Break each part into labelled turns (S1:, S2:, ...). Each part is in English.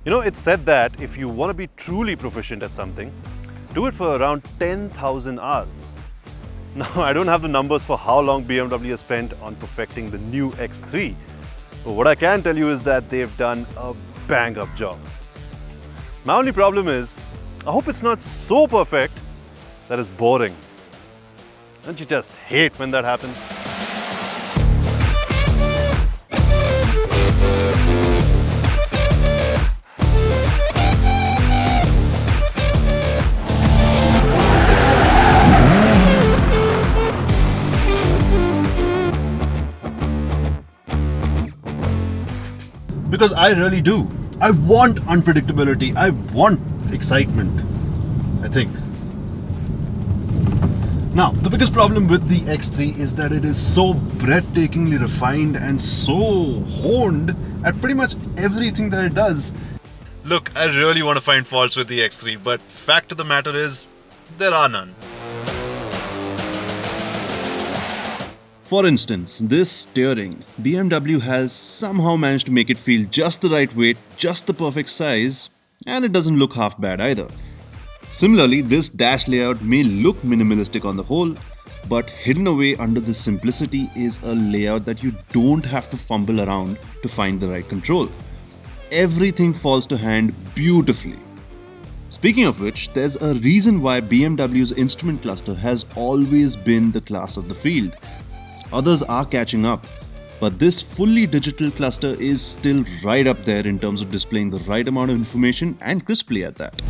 S1: You know, it's said that if you want to be truly proficient at something, do it for around 10,000 hours. Now, I don't have the numbers for how long BMW has spent on perfecting the new X3, but what I can tell you is that they've done a bang-up job. My only problem is, I hope it's not so perfect that it's boring. Don't you just hate when that happens? Because I really do. I want unpredictability. I want excitement, I think. Now, the biggest problem with the X3 is that it is so breathtakingly refined and so honed at pretty much everything that it does. Look, I really want to find faults with the X3, but fact of the matter is, there are none. For instance, this steering, BMW has somehow managed to make it feel just the right weight, just the perfect size, and it doesn't look half bad either. Similarly, this dash layout may look minimalistic on the whole, but hidden away under this simplicity is a layout that you don't have to fumble around to find the right control. Everything falls to hand beautifully. Speaking of which, there's a reason why BMW's instrument cluster has always been the class of the field. Others are catching up, but this fully digital cluster is still right up there in terms of displaying the right amount of information and crisply at that.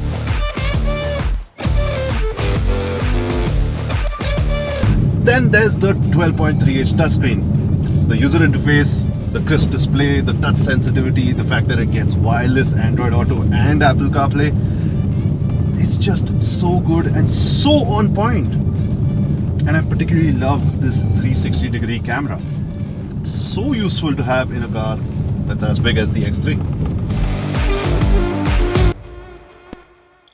S1: Then there's the 12.3-inch touchscreen. The user interface, the crisp display, the touch sensitivity, the fact that it gets wireless Android Auto and Apple CarPlay. It's just so good and so on point. And I particularly love this 360-degree camera. It's so useful to have in a car that's as big as the X3.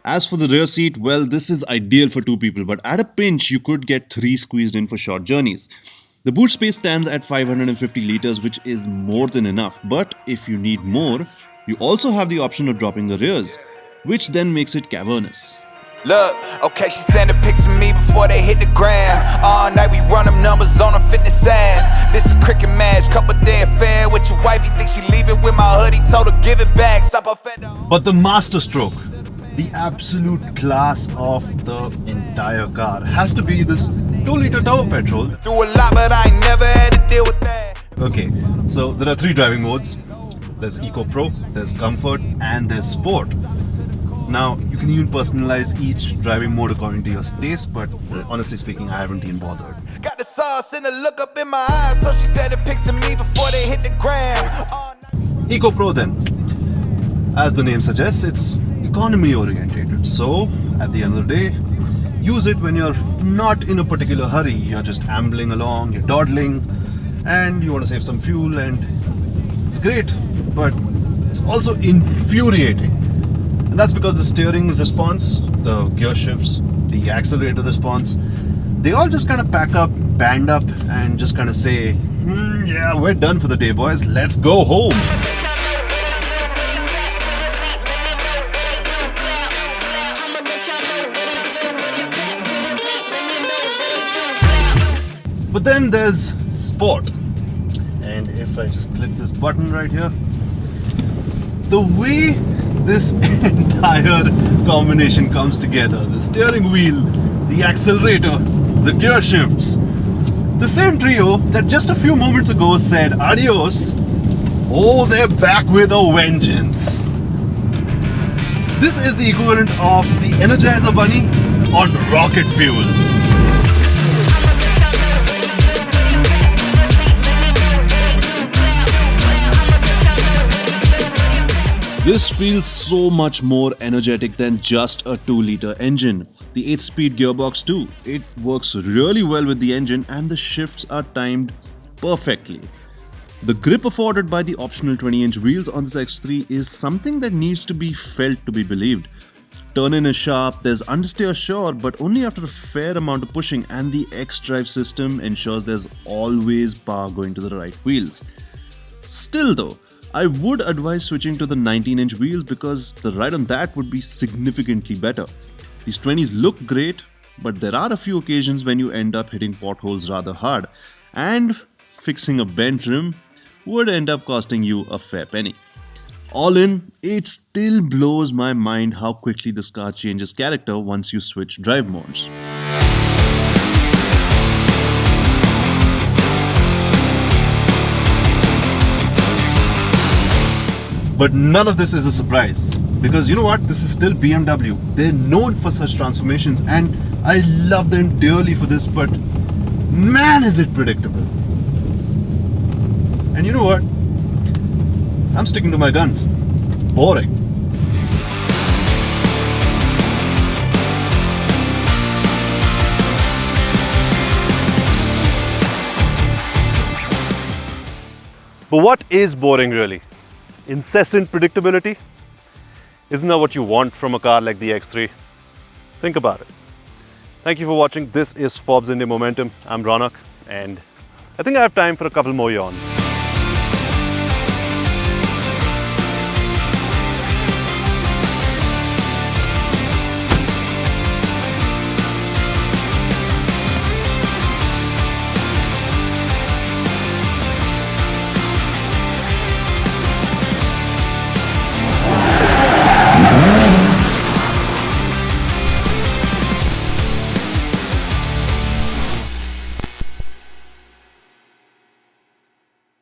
S1: As for the rear seat, well, this is ideal for two people, but at a pinch, you could get three squeezed in for short journeys. The boot space stands at 550 liters, which is more than enough, but if you need more, you also have the option of dropping the rears, which then makes it cavernous.
S2: Look, okay, she sent a pics of me before they hit the gram. All night we run them numbers on a fitness app. This a cricket match, couple day affair with your wife. You think she leaving with my hoodie? Told her give it back, stop her fender.
S1: But the master stroke, the absolute class of the entire car, has to be this 2-liter turbo petrol.
S2: Through a lot, but I ain't never had to deal with that.
S1: Okay, so there are three driving modes. There's Eco Pro, there's Comfort, and there's Sport. Now, you can even personalize each driving mode according to your taste, but honestly speaking, I haven't even bothered.
S2: Got the sauce and the look up in my eyes, so she sent a pics of me before they hit the gram.
S1: Eco Pro then. As the name suggests, it's economy orientated. So, at the end of the day, use it when you're not in a particular hurry. You're just ambling along, you're dawdling, and you want to save some fuel, and it's great, but it's also infuriating. And that's because the steering response, the gear shifts, the accelerator response, they all just kind of pack up, band up, and just kind of say, yeah, we're done for the day, boys. Let's go home. But then there's Sport. And if I just click this button right here, the way this entire combination comes together, the steering wheel, the accelerator, the gear shifts, the same trio that just a few moments ago said adios, oh, they're back with a vengeance. This is the equivalent of the Energizer Bunny on rocket fuel. This feels so much more energetic than just a 2-liter engine. The 8-speed gearbox too. It works really well with the engine and the shifts are timed perfectly. The grip afforded by the optional 20-inch wheels on this X3 is something that needs to be felt to be believed. Turn-in is sharp, there's understeer sure, but only after a fair amount of pushing, and the X-Drive system ensures there's always power going to the right wheels. Still though, I would advise switching to the 19-inch wheels because the ride on that would be significantly better. These 20s look great, but there are a few occasions when you end up hitting potholes rather hard, and fixing a bent rim would end up costing you a fair penny. All in, it still blows my mind how quickly this car changes character once you switch drive modes. But none of this is a surprise. Because you know what? This is still BMW. They're known for such transformations and I love them dearly for this, but man is it predictable. And you know what? I'm sticking to my guns. Boring.
S3: But what is boring really? Incessant predictability? Isn't that what you want from a car like the X3? Think about it. Thank you for watching. This is Forbes India Momentum. I'm Ronak and I think I have time for a couple more yawns.